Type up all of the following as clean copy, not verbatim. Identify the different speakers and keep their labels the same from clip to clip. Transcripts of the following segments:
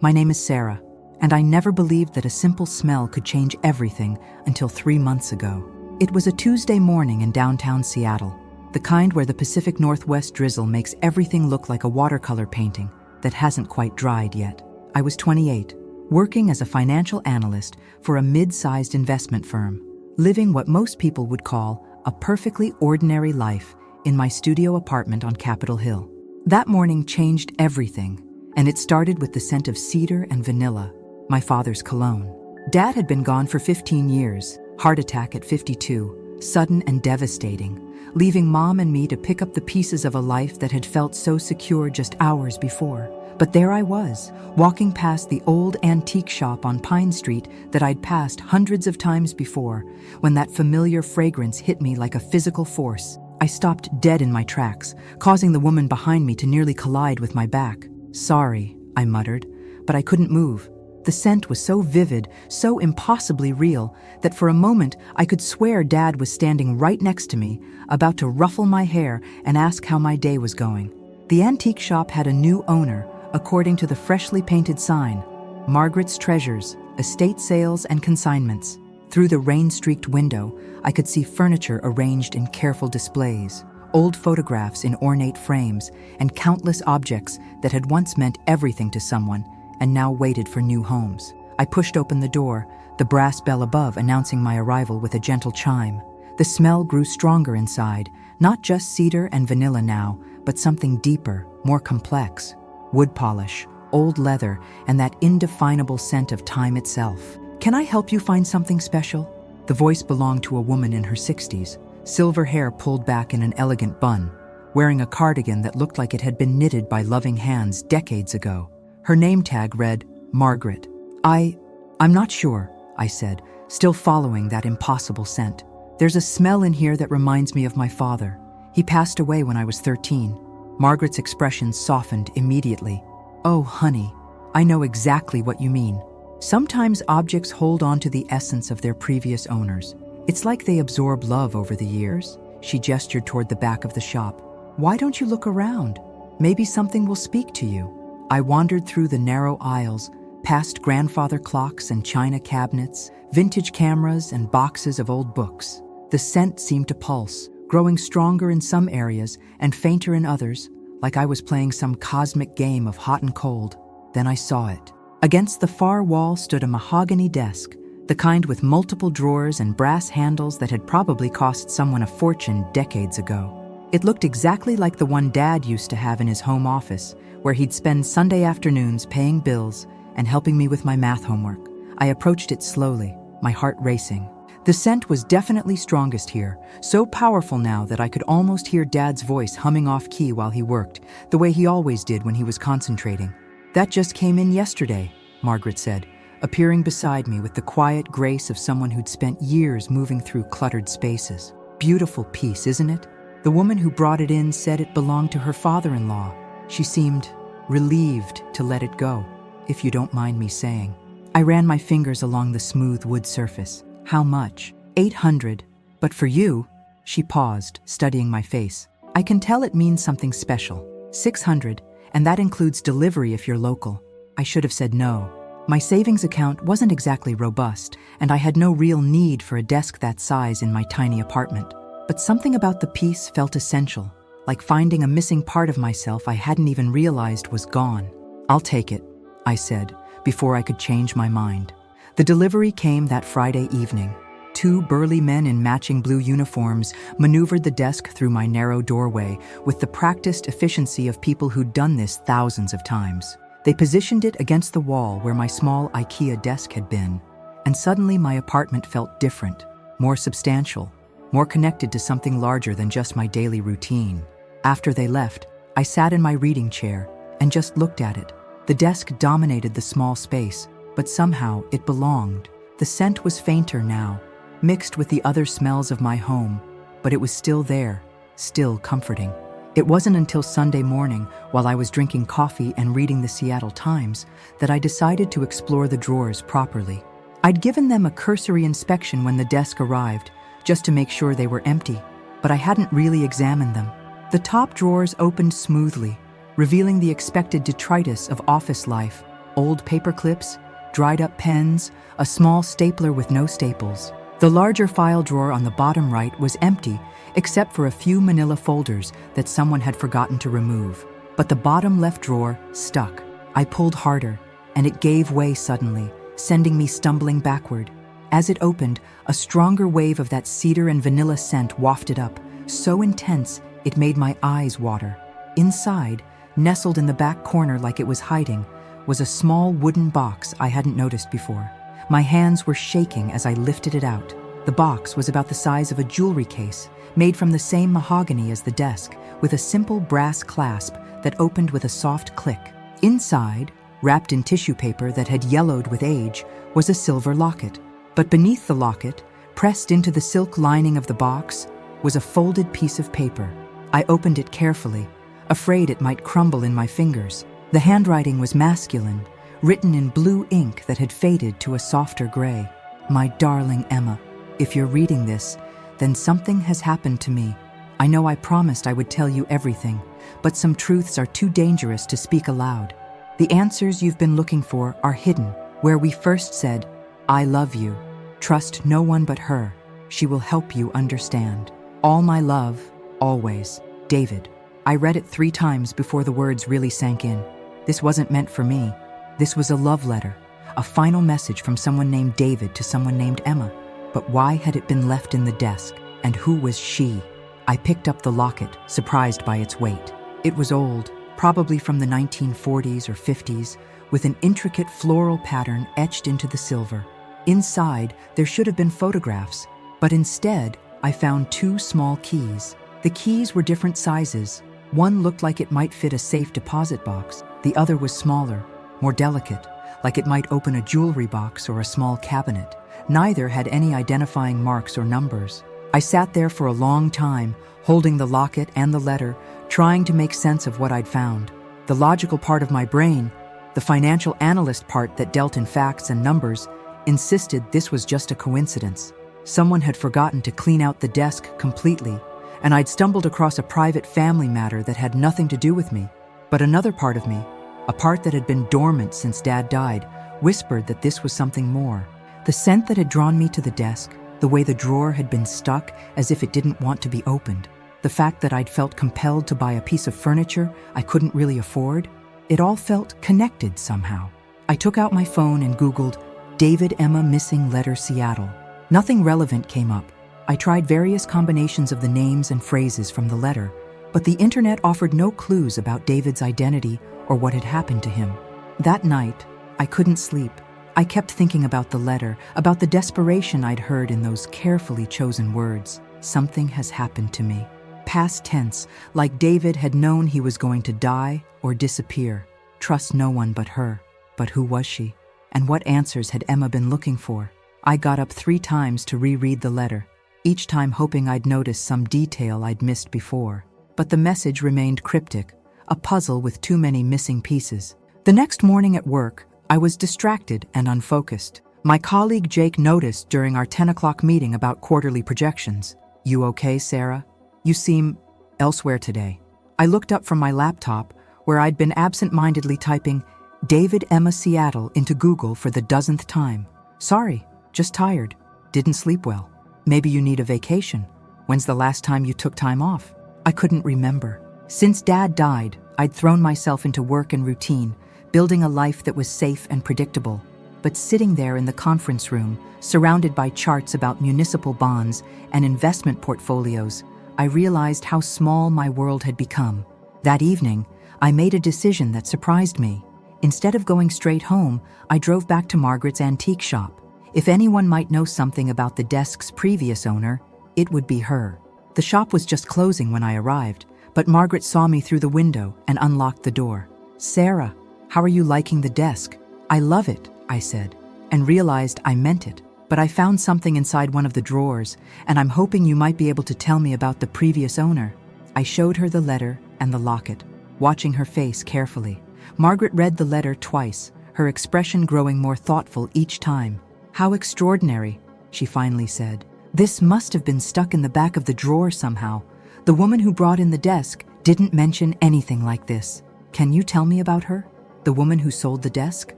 Speaker 1: My name is Sarah, and I never believed that a simple smell could change everything until 3 months ago. It was a Tuesday morning in downtown Seattle, the kind where the Pacific Northwest drizzle makes everything look like a watercolor painting that hasn't quite dried yet. I was 28, working as a financial analyst for a mid-sized investment firm, living what most people would call a perfectly ordinary life in my studio apartment on Capitol Hill. That morning changed everything, and it started with the scent of cedar and vanilla, my father's cologne. Dad had been gone for 15 years, heart attack at 52, sudden and devastating, leaving Mom and me to pick up the pieces of a life that had felt so secure just hours before. But there I was, walking past the old antique shop on Pine Street that I'd passed hundreds of times before, when that familiar fragrance hit me like a physical force. I stopped dead in my tracks, causing the woman behind me to nearly collide with my back. "Sorry," I muttered, but I couldn't move. The scent was so vivid, so impossibly real, that for a moment I could swear Dad was standing right next to me, about to ruffle my hair and ask how my day was going. The antique shop had a new owner, according to the freshly painted sign, Margaret's Treasures, Estate Sales and Consignments. Through the rain-streaked window, I could see furniture arranged in careful displays, old photographs in ornate frames, and countless objects that had once meant everything to someone and now waited for new homes. I pushed open the door, the brass bell above announcing my arrival with a gentle chime. The smell grew stronger inside, not just cedar and vanilla now, but something deeper, more complex. Wood polish, old leather, and that indefinable scent of time itself. "Can I help you find something special?" The voice belonged to a woman in her 60s, silver hair pulled back in an elegant bun, wearing a cardigan that looked like it had been knitted by loving hands decades ago. Her name tag read, Margaret. I'm not sure, I said, still following that impossible scent. "There's a smell in here that reminds me of my father. He passed away when I was 13. Margaret's expression softened immediately. "Oh, honey, I know exactly what you mean. Sometimes objects hold on to the essence of their previous owners. It's like they absorb love over the years." She gestured toward the back of the shop. "Why don't you look around? Maybe something will speak to you." I wandered through the narrow aisles, past grandfather clocks and china cabinets, vintage cameras and boxes of old books. The scent seemed to pulse, growing stronger in some areas and fainter in others, like I was playing some cosmic game of hot and cold. Then I saw it. Against the far wall stood a mahogany desk, the kind with multiple drawers and brass handles that had probably cost someone a fortune decades ago. It looked exactly like the one Dad used to have in his home office, where he'd spend Sunday afternoons paying bills and helping me with my math homework. I approached it slowly, my heart racing. The scent was definitely strongest here, so powerful now that I could almost hear Dad's voice humming off-key while he worked, the way he always did when he was concentrating. "That just came in yesterday," Margaret said, appearing beside me with the quiet grace of someone who'd spent years moving through cluttered spaces. "Beautiful piece, isn't it? The woman who brought it in said it belonged to her father-in-law. She seemed relieved to let it go, if you don't mind me saying." I ran my fingers along the smooth wood surface. "How much?" "800. But for you," she paused, studying my face, "I can tell it means something special. 600, and that includes delivery if you're local." I should have said no. My savings account wasn't exactly robust, and I had no real need for a desk that size in my tiny apartment. But something about the piece felt essential, like finding a missing part of myself I hadn't even realized was gone. "I'll take it," I said, before I could change my mind. The delivery came that Friday evening. 2 burly men in matching blue uniforms maneuvered the desk through my narrow doorway with the practiced efficiency of people who'd done this thousands of times. They positioned it against the wall where my small IKEA desk had been, and suddenly my apartment felt different, more substantial, more connected to something larger than just my daily routine. After they left, I sat in my reading chair and just looked at it. The desk dominated the small space, but somehow it belonged. The scent was fainter now, mixed with the other smells of my home, but it was still there, still comforting. It wasn't until Sunday morning, while I was drinking coffee and reading the Seattle Times, that I decided to explore the drawers properly. I'd given them a cursory inspection when the desk arrived, just to make sure they were empty, but I hadn't really examined them. The top drawers opened smoothly, revealing the expected detritus of office life, old paper clips, dried up pens, a small stapler with no staples. The larger file drawer on the bottom right was empty, except for a few manila folders that someone had forgotten to remove. But the bottom left drawer stuck. I pulled harder, and it gave way suddenly, sending me stumbling backward. As it opened, a stronger wave of that cedar and vanilla scent wafted up, so intense it made my eyes water. Inside, nestled in the back corner like it was hiding, was a small wooden box I hadn't noticed before. My hands were shaking as I lifted it out. The box was about the size of a jewelry case, made from the same mahogany as the desk, with a simple brass clasp that opened with a soft click. Inside, wrapped in tissue paper that had yellowed with age, was a silver locket. But beneath the locket, pressed into the silk lining of the box, was a folded piece of paper. I opened it carefully, afraid it might crumble in my fingers. The handwriting was masculine, written in blue ink that had faded to a softer gray. My darling Emma, if you're reading this, then something has happened to me. I know I promised I would tell you everything, but some truths are too dangerous to speak aloud. The answers you've been looking for are hidden, where we first said, I love you. Trust no one but her. She will help you understand. All my love, always, David. I read it 3 times before the words really sank in. This wasn't meant for me. This was a love letter, a final message from someone named David to someone named Emma. But why had it been left in the desk, and who was she? I picked up the locket, surprised by its weight. It was old, probably from the 1940s or 50s, with an intricate floral pattern etched into the silver. Inside, there should have been photographs, but instead, I found 2 small keys. The keys were different sizes. One looked like it might fit a safe deposit box. The other was smaller, more delicate, like it might open a jewelry box or a small cabinet. Neither had any identifying marks or numbers. I sat there for a long time, holding the locket and the letter, trying to make sense of what I'd found. The logical part of my brain, the financial analyst part that dealt in facts and numbers, insisted this was just a coincidence. Someone had forgotten to clean out the desk completely, and I'd stumbled across a private family matter that had nothing to do with me. But another part of me, a part that had been dormant since Dad died, whispered that this was something more. The scent that had drawn me to the desk, the way the drawer had been stuck as if it didn't want to be opened, the fact that I'd felt compelled to buy a piece of furniture I couldn't really afford, it all felt connected somehow. I took out my phone and Googled David Emma Missing Letter Seattle. Nothing relevant came up. I tried various combinations of the names and phrases from the letter, but the internet offered no clues about David's identity or what had happened to him. That night, I couldn't sleep. I kept thinking about the letter, about the desperation I'd heard in those carefully chosen words. Something has happened to me. Past tense, like David had known he was going to die or disappear. Trust no one but her. But who was she? And what answers had Emma been looking for? I got up 3 times to reread the letter, each time hoping I'd notice some detail I'd missed before. But the message remained cryptic, a puzzle with too many missing pieces. The next morning at work, I was distracted and unfocused. My colleague Jake noticed during our 10 o'clock meeting about quarterly projections. You okay, Sarah? You seem elsewhere today. I looked up from my laptop, where I'd been absent-mindedly typing David Emma Seattle into Google for the 10th time. Sorry, just tired. Didn't sleep well. Maybe you need a vacation. When's the last time you took time off? I couldn't remember. Since Dad died, I'd thrown myself into work and routine, building a life that was safe and predictable. But sitting there in the conference room, surrounded by charts about municipal bonds and investment portfolios, I realized how small my world had become. That evening, I made a decision that surprised me. Instead of going straight home, I drove back to Margaret's antique shop. If anyone might know something about the desk's previous owner, it would be her. The shop was just closing when I arrived, but Margaret saw me through the window and unlocked the door. Sarah, how are you liking the desk? I love it, I said, and realized I meant it. But I found something inside one of the drawers, and I'm hoping you might be able to tell me about the previous owner. I showed her the letter and the locket, watching her face carefully. Margaret read the letter twice, her expression growing more thoughtful each time. How extraordinary, she finally said. This must have been stuck in the back of the drawer somehow. The woman who brought in the desk didn't mention anything like this. Can you tell me about her? The woman who sold the desk?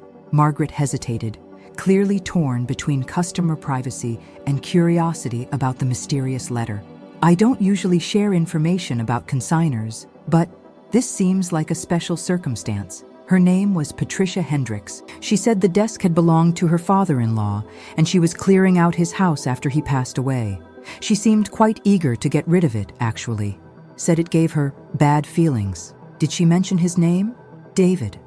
Speaker 1: Margaret hesitated, clearly torn between customer privacy and curiosity about the mysterious letter. I don't usually share information about consignors, but this seems like a special circumstance. Her name was Patricia Hendricks. She said the desk had belonged to her father-in-law, and she was clearing out his house after he passed away. She seemed quite eager to get rid of it, actually. Said it gave her bad feelings. Did she mention his name? David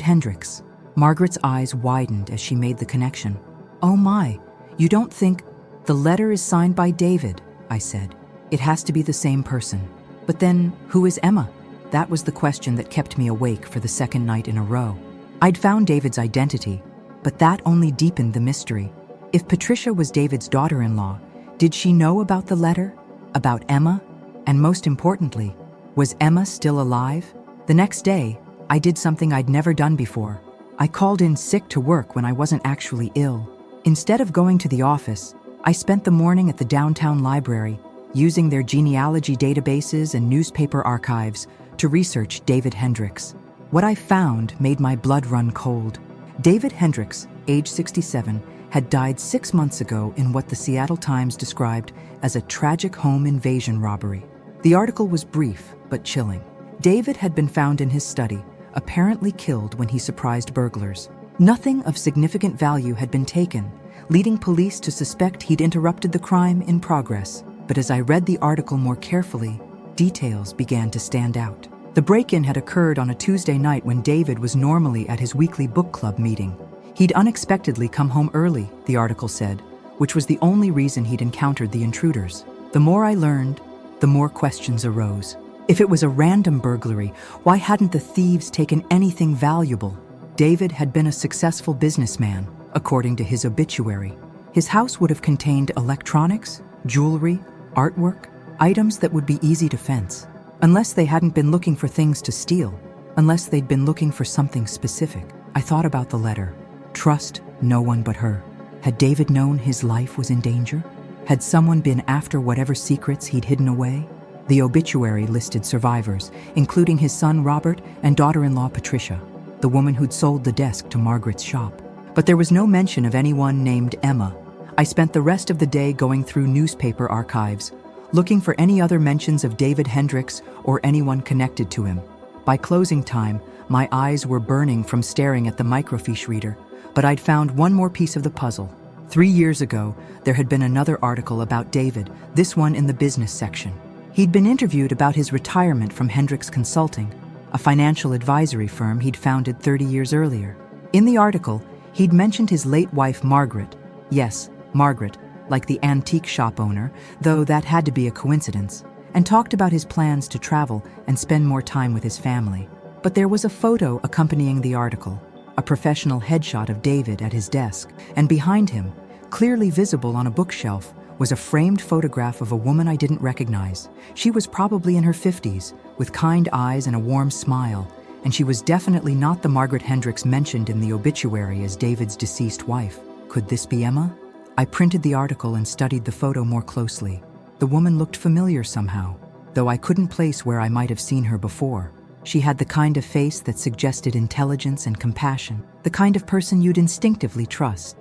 Speaker 1: Hendricks. Margaret's eyes widened as she made the connection. Oh my, you don't think the letter is signed by David, I said. It has to be the same person. But then, who is Emma? That was the question that kept me awake for the second night in a row. I'd found David's identity, but that only deepened the mystery. If Patricia was David's daughter-in-law, did she know about the letter? About Emma? And most importantly, was Emma still alive? The next day, I did something I'd never done before. I called in sick to work when I wasn't actually ill. Instead of going to the office, I spent the morning at the downtown library, using their genealogy databases and newspaper archives to research David Hendricks. What I found made my blood run cold. David Hendricks, age 67, had died 6 months ago in what the Seattle Times described as a tragic home invasion robbery. The article was brief but chilling. David had been found in his study, apparently killed when he surprised burglars. Nothing of significant value had been taken, leading police to suspect he'd interrupted the crime in progress. But as I read the article more carefully, details began to stand out. The break-in had occurred on a Tuesday night when David was normally at his weekly book club meeting. He'd unexpectedly come home early, the article said, which was the only reason he'd encountered the intruders. The more I learned, the more questions arose. If it was a random burglary, why hadn't the thieves taken anything valuable? David had been a successful businessman, according to his obituary. His house would have contained electronics, jewelry, artwork, items that would be easy to fence. Unless they hadn't been looking for things to steal, unless they'd been looking for something specific. I thought about the letter. Trust no one but her. Had David known his life was in danger? Had someone been after whatever secrets he'd hidden away? The obituary listed survivors, including his son Robert and daughter-in-law Patricia, the woman who'd sold the desk to Margaret's shop. But there was no mention of anyone named Emma. I spent the rest of the day going through newspaper archives, looking for any other mentions of David Hendricks or anyone connected to him. By closing time, my eyes were burning from staring at the microfiche reader, but I'd found one more piece of the puzzle. 3 years ago, there had been another article about David, this one in the business section. He'd been interviewed about his retirement from Hendricks Consulting, a financial advisory firm he'd founded 30 years earlier. In the article, he'd mentioned his late wife Margaret. Yes, Margaret, like the antique shop owner, though that had to be a coincidence, and talked about his plans to travel and spend more time with his family. But there was a photo accompanying the article, a professional headshot of David at his desk, and behind him, clearly visible on a bookshelf, was a framed photograph of a woman I didn't recognize. She was probably in her 50s, with kind eyes and a warm smile, and she was definitely not the Margaret Hendricks mentioned in the obituary as David's deceased wife. Could this be Emma? I printed the article and studied the photo more closely. The woman looked familiar somehow, though I couldn't place where I might have seen her before. She had the kind of face that suggested intelligence and compassion, the kind of person you'd instinctively trust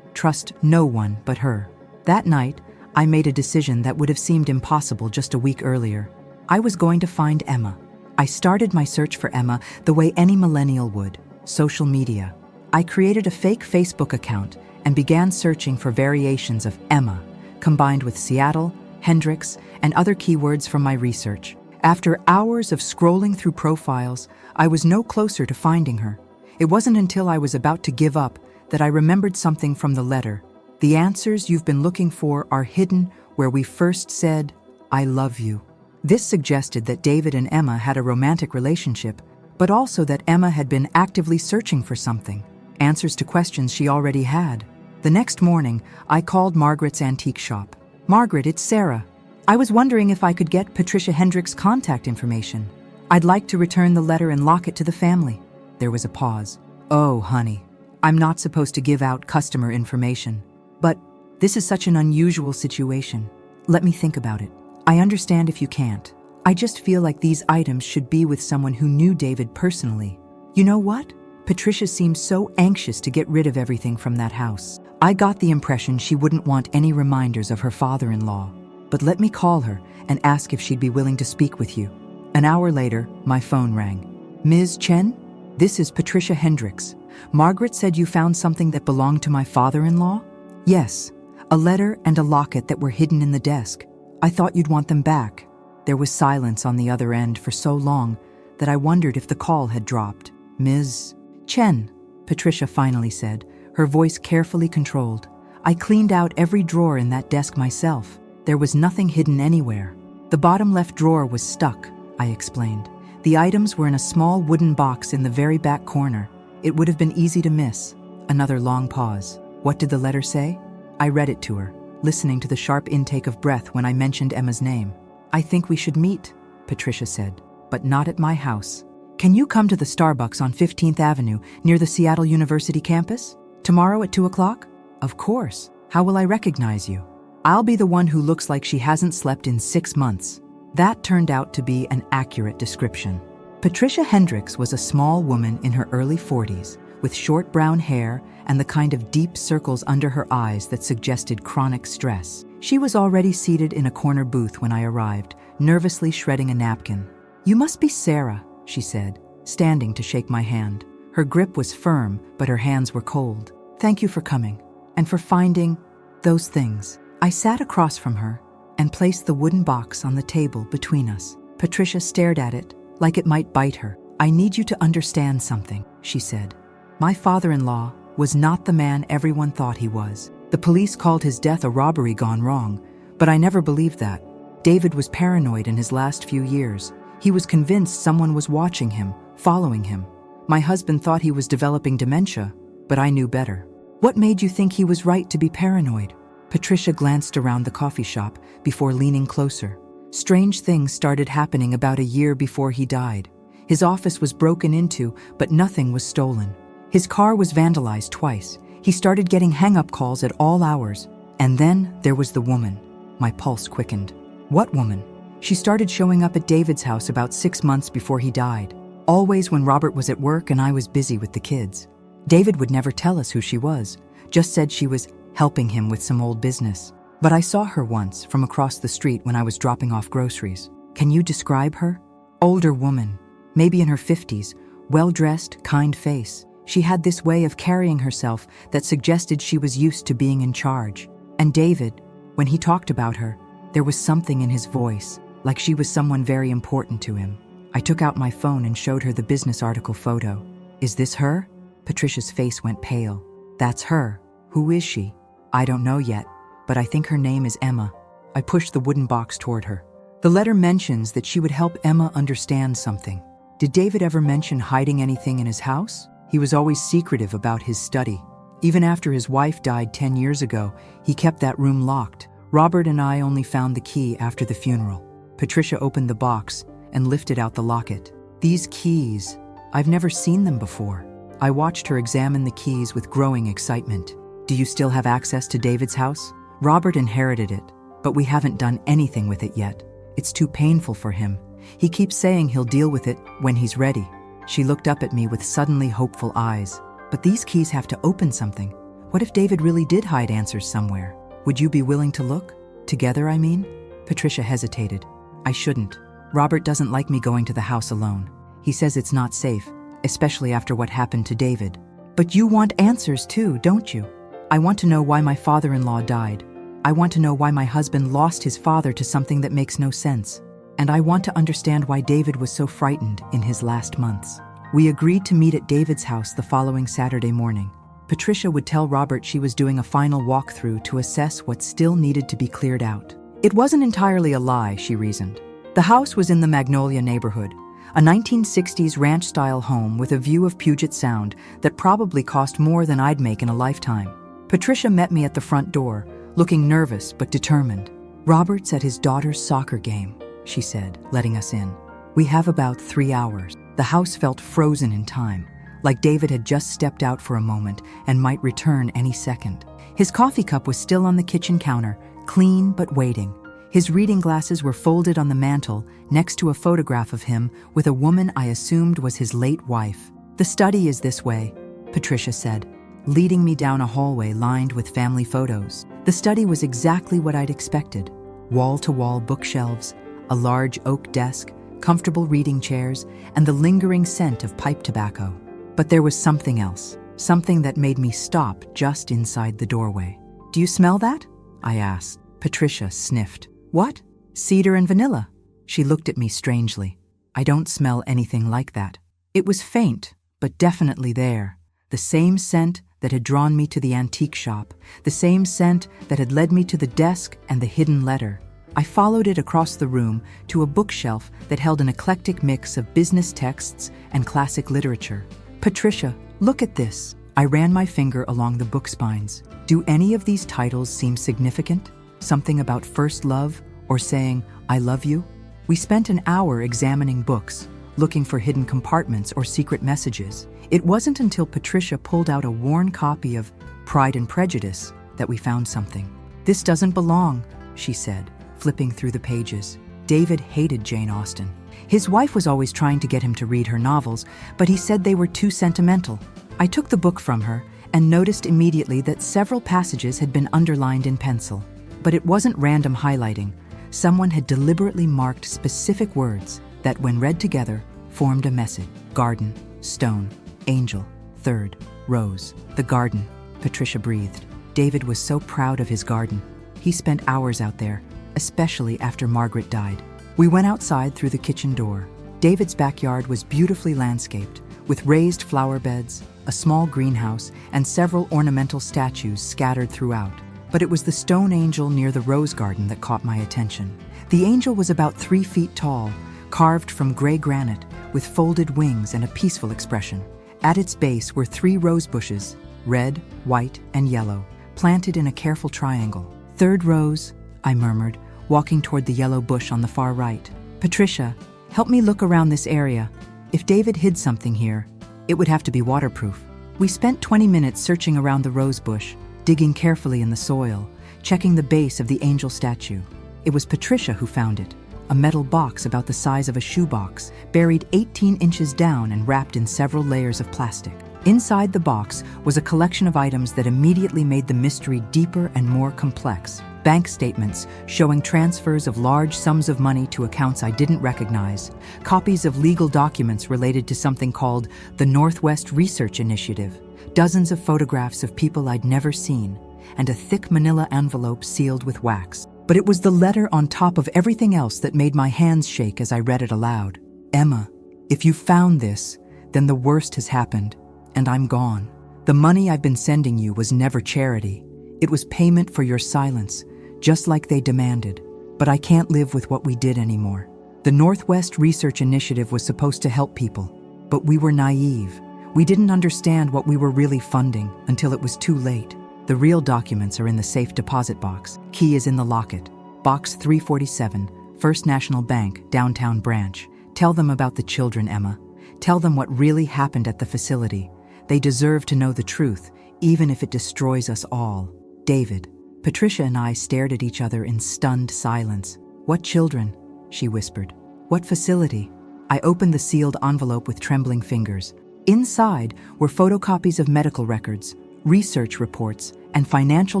Speaker 1: no one but her. That night, I made a decision that would have seemed impossible just a week earlier. I was going to find Emma. I started my search for Emma the way any millennial would, social media. I created a fake Facebook account and began searching for variations of Emma, combined with Seattle, Hendricks, and other keywords from my research. After hours of scrolling through profiles, I was no closer to finding her. It wasn't until I was about to give up that I remembered something from the letter. The answers you've been looking for are hidden where we first said, "I love you." This suggested that David and Emma had a romantic relationship, but also that Emma had been actively searching for something, answers to questions she already had. The next morning, I called Margaret's antique shop. "Margaret, it's Sarah. I was wondering if I could get Patricia Hendricks' contact information. I'd like to return the letter and locket to the family." There was a pause. "Oh, honey, I'm not supposed to give out customer information. But this is such an unusual situation. Let me think about it. I understand if you can't. I just feel like these items should be with someone who knew David personally. You know what? Patricia seemed so anxious to get rid of everything from that house. I got the impression she wouldn't want any reminders of her father-in-law. But let me call her and ask if she'd be willing to speak with you. An hour later, my phone rang. Ms. Chen? This is Patricia Hendricks. Margaret said you found something that belonged to my father-in-law? Yes, a letter and a locket that were hidden in the desk. I thought you'd want them back. There was silence on the other end for so long that I wondered if the call had dropped. Ms. Chen, Patricia finally said, her voice carefully controlled. I cleaned out every drawer in that desk myself. There was nothing hidden anywhere. The bottom left drawer was stuck, I explained. The items were in a small wooden box in the very back corner. It would have been easy to miss. Another long pause. What did the letter say? I read it to her, listening to the sharp intake of breath when I mentioned Emma's name. I think we should meet, Patricia said, but not at my house. Can you come to the Starbucks on 15th Avenue near the Seattle University campus? Tomorrow at 2 o'clock? Of course. How will I recognize you? I'll be the one who looks like she hasn't slept in 6 months. That turned out to be an accurate description. Patricia Hendricks was a small woman in her early 40s, with short brown hair and the kind of deep circles under her eyes that suggested chronic stress. She was already seated in a corner booth when I arrived, nervously shredding a napkin. You must be Sarah, she said, standing to shake my hand. Her grip was firm, but her hands were cold. Thank you for coming, and for finding those things. I sat across from her and placed the wooden box on the table between us. Patricia stared at it, like it might bite her. I need you to understand something, she said. My father-in-law was not the man everyone thought he was. The police called his death a robbery gone wrong, but I never believed that. David was paranoid in his last few years. He was convinced someone was watching him, following him. My husband thought he was developing dementia, but I knew better. What made you think he was right to be paranoid? Patricia glanced around the coffee shop before leaning closer. Strange things started happening about a year before he died. His office was broken into, but nothing was stolen. His car was vandalized twice. He started getting hang-up calls at all hours. And then there was the woman. My pulse quickened. What woman? She started showing up at David's house about 6 months before he died. Always when Robert was at work and I was busy with the kids. David would never tell us who she was, just said she was helping him with some old business. But I saw her once from across the street when I was dropping off groceries. Can you describe her? Older woman, maybe in her 50s, well-dressed, kind face. She had this way of carrying herself that suggested she was used to being in charge. And David, when he talked about her, there was something in his voice, like she was someone very important to him. I took out my phone and showed her the business article photo. Is this her? Patricia's face went pale. That's her. Who is she? I don't know yet, but I think her name is Emma. I pushed the wooden box toward her. The letter mentions that she would help Emma understand something. Did David ever mention hiding anything in his house? He was always secretive about his study. Even after his wife died 10 years ago, he kept that room locked. Robert and I only found the key after the funeral. Patricia opened the box and lifted out the locket. These keys, I've never seen them before. I watched her examine the keys with growing excitement. Do you still have access to David's house? Robert inherited it, but we haven't done anything with it yet. It's too painful for him. He keeps saying he'll deal with it when he's ready. She looked up at me with suddenly hopeful eyes. But these keys have to open something. What if David really did hide answers somewhere? Would you be willing to look? Together, I mean? Patricia hesitated. I shouldn't. Robert doesn't like me going to the house alone. He says it's not safe, especially after what happened to David. But you want answers too, don't you? I want to know why my father-in-law died. I want to know why my husband lost his father to something that makes no sense. And I want to understand why David was so frightened in his last months. We agreed to meet at David's house the following Saturday morning. Patricia would tell Robert she was doing a final walkthrough to assess what still needed to be cleared out. It wasn't entirely a lie, she reasoned. The house was in the Magnolia neighborhood, a 1960s ranch-style home with a view of Puget Sound that probably cost more than I'd make in a lifetime. Patricia met me at the front door, looking nervous but determined. Robert's at his daughter's soccer game, she said, letting us in. We have about 3 hours. The house felt frozen in time, like David had just stepped out for a moment and might return any second. His coffee cup was still on the kitchen counter, clean but waiting. His reading glasses were folded on the mantel next to a photograph of him with a woman I assumed was his late wife. "The study is this way," Patricia said, leading me down a hallway lined with family photos. The study was exactly what I'd expected. Wall-to-wall bookshelves, a large oak desk, comfortable reading chairs, and the lingering scent of pipe tobacco. But there was something else, something that made me stop just inside the doorway. "Do you smell that?" I asked. Patricia sniffed. "What?" "Cedar and vanilla." She looked at me strangely. "I don't smell anything like that." It was faint, but definitely there. The same scent that had drawn me to the antique shop, the same scent that had led me to the desk and the hidden letter. I followed it across the room to a bookshelf that held an eclectic mix of business texts and classic literature. "Patricia, look at this." I ran my finger along the book spines. "Do any of these titles seem significant? Something about first love or saying, 'I love you'?" We spent an hour examining books, looking for hidden compartments or secret messages. It wasn't until Patricia pulled out a worn copy of Pride and Prejudice that we found something. "This doesn't belong," she said, flipping through the pages. David hated Jane Austen. His wife was always trying to get him to read her novels, but he said they were too sentimental. I took the book from her and noticed immediately that several passages had been underlined in pencil. But it wasn't random highlighting. Someone had deliberately marked specific words that, when read together, formed a message. Garden, stone, angel, third, rose. The garden, Patricia breathed. David was so proud of his garden. He spent hours out there, especially after Margaret died. We went outside through the kitchen door. David's backyard was beautifully landscaped, with raised flower beds, a small greenhouse, and several ornamental statues scattered throughout. But it was the stone angel near the rose garden that caught my attention. The angel was about 3 feet tall, carved from gray granite, with folded wings and a peaceful expression. At its base were 3 rose bushes, red, white, and yellow, planted in a careful triangle. "Third rose," I murmured, walking toward the yellow bush on the far right. "Patricia, help me look around this area. If David hid something here, it would have to be waterproof." We spent 20 minutes searching around the rose bush, digging carefully in the soil, checking the base of the angel statue. It was Patricia who found it, a metal box about the size of a shoebox, buried 18 inches down and wrapped in several layers of plastic. Inside the box was a collection of items that immediately made the mystery deeper and more complex. Bank statements showing transfers of large sums of money to accounts I didn't recognize, copies of legal documents related to something called the Northwest Research Initiative, dozens of photographs of people I'd never seen, and a thick manila envelope sealed with wax. But it was the letter on top of everything else that made my hands shake as I read it aloud. "Emma, if you found this, then the worst has happened, and I'm gone. The money I've been sending you was never charity. It was payment for your silence, just like they demanded. But I can't live with what we did anymore. The Northwest Research Initiative was supposed to help people, but we were naive. We didn't understand what we were really funding until it was too late. The real documents are in the safe deposit box. Key is in the locket. Box 347, First National Bank, Downtown Branch. Tell them about the children, Emma. Tell them what really happened at the facility. They deserve to know the truth, even if it destroys us all. David." Patricia and I stared at each other in stunned silence. "What children?" she whispered. "What facility?" I opened the sealed envelope with trembling fingers. Inside were photocopies of medical records, research reports, and financial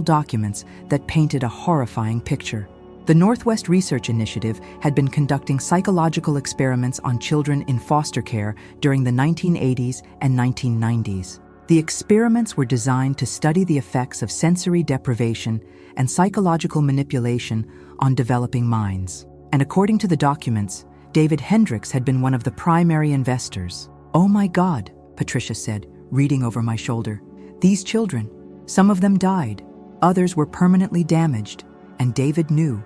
Speaker 1: documents that painted a horrifying picture. The Northwest Research Initiative had been conducting psychological experiments on children in foster care during the 1980s and 1990s. The experiments were designed to study the effects of sensory deprivation and psychological manipulation on developing minds. And according to the documents, David Hendricks had been one of the primary investors. "Oh my God," Patricia said, reading over my shoulder. "These children, some of them died, others were permanently damaged, and David knew,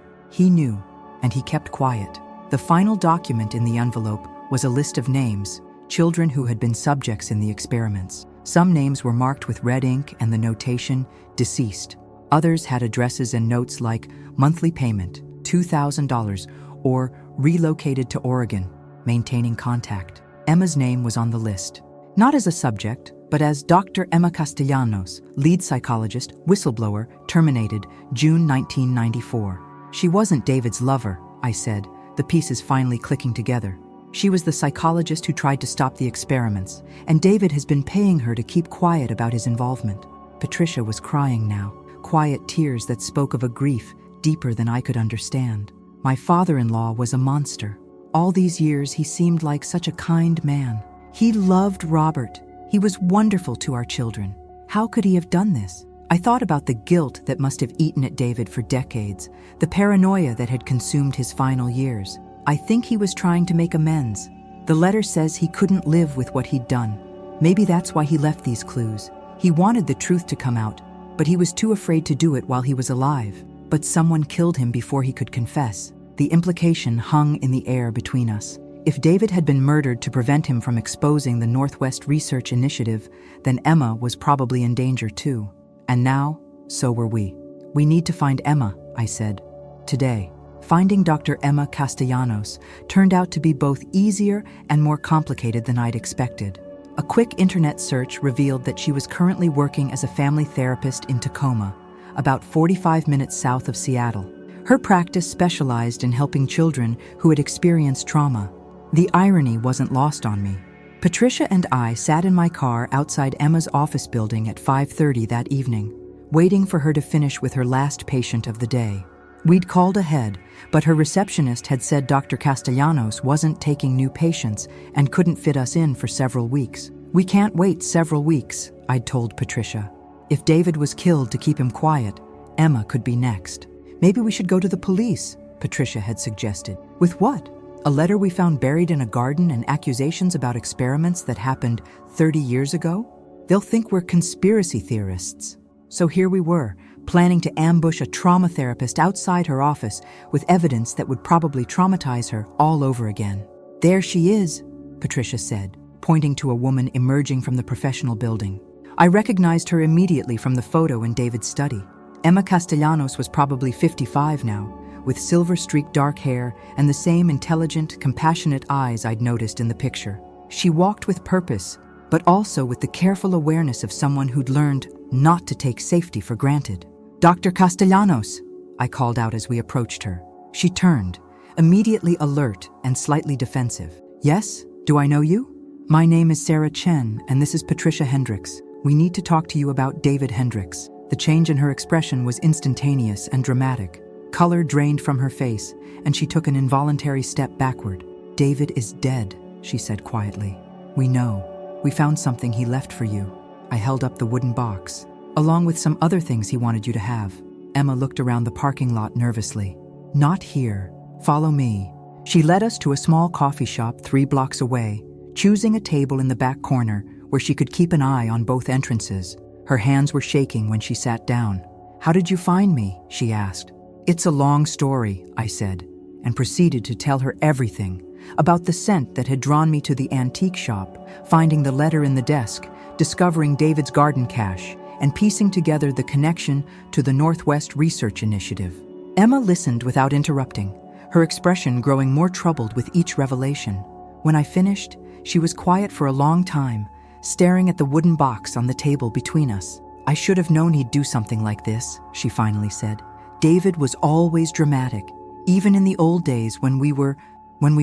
Speaker 1: and he kept quiet." The final document in the envelope was a list of names, children who had been subjects in the experiments. Some names were marked with red ink and the notation, "Deceased." Others had addresses and notes like, "Monthly payment, $2,000, or relocated to Oregon, maintaining contact." Emma's name was on the list, not as a subject, but as Dr. Emma Castellanos, lead psychologist, whistleblower, terminated June 1994. "She wasn't David's lover," I said, the pieces finally clicking together. She was the psychologist who tried to stop the experiments, and David has been paying her to keep quiet about his involvement. Patricia was crying now, quiet tears that spoke of a grief deeper than I could understand. My father-in-law was a monster. All these years, he seemed like such a kind man. He loved Robert. He was wonderful to our children. How could he have done this? I thought about the guilt that must have eaten at David for decades, the paranoia that had consumed his final years. I think he was trying to make amends. The letter says he couldn't live with what he'd done. Maybe that's why he left these clues. He wanted the truth to come out, but he was too afraid to do it while he was alive. But someone killed him before he could confess. The implication hung in the air between us. If David had been murdered to prevent him from exposing the Northwest Research Initiative, then Emma was probably in danger too. And now, so were we. We need to find Emma, I said. Today. Finding Dr. Emma Castellanos turned out to be both easier and more complicated than I'd expected. A quick internet search revealed that she was currently working as a family therapist in Tacoma, about 45 minutes south of Seattle. Her practice specialized in helping children who had experienced trauma. The irony wasn't lost on me. Patricia and I sat in my car outside Emma's office building at 5:30 that evening, waiting for her to finish with her last patient of the day. We'd called ahead, but her receptionist had said Dr. Castellanos wasn't taking new patients and couldn't fit us in for several weeks. We can't wait several weeks, I'd told Patricia. If David was killed to keep him quiet, Emma could be next. Maybe we should go to the police, Patricia had suggested. With what? A letter we found buried in a garden and accusations about experiments that happened 30 years ago? They'll think we're conspiracy theorists. So here we were, planning to ambush a trauma therapist outside her office with evidence that would probably traumatize her all over again. There she is, Patricia said, pointing to a woman emerging from the professional building. I recognized her immediately from the photo in David's study. Emma Castellanos was probably 55 now, with silver-streaked dark hair and the same intelligent, compassionate eyes I'd noticed in the picture. She walked with purpose, but also with the careful awareness of someone who'd learned not to take safety for granted. "Dr. Castellanos," I called out as we approached her. She turned, immediately alert and slightly defensive. "Yes? Do I know you?" "My name is Sarah Chen, and this is Patricia Hendricks. We need to talk to you about David Hendricks." The change in her expression was instantaneous and dramatic. Color drained from her face, and she took an involuntary step backward. "David is dead," she said quietly. "We know. We found something he left for you." I held up the wooden box, along with some other things he wanted you to have. Emma looked around the parking lot nervously. "Not here. Follow me." She led us to a small coffee shop 3 blocks away, choosing a table in the back corner where she could keep an eye on both entrances. Her hands were shaking when she sat down. "How did you find me?" she asked. "It's a long story," I said, and proceeded to tell her everything about the scent that had drawn me to the antique shop, finding the letter in the desk, discovering David's garden cache, and piecing together the connection to the Northwest Research Initiative. Emma listened without interrupting, her expression growing more troubled with each revelation. When I finished, she was quiet for a long time, staring at the wooden box on the table between us. "I should have known he'd do something like this," she finally said. "David was always dramatic. Even in the old days when we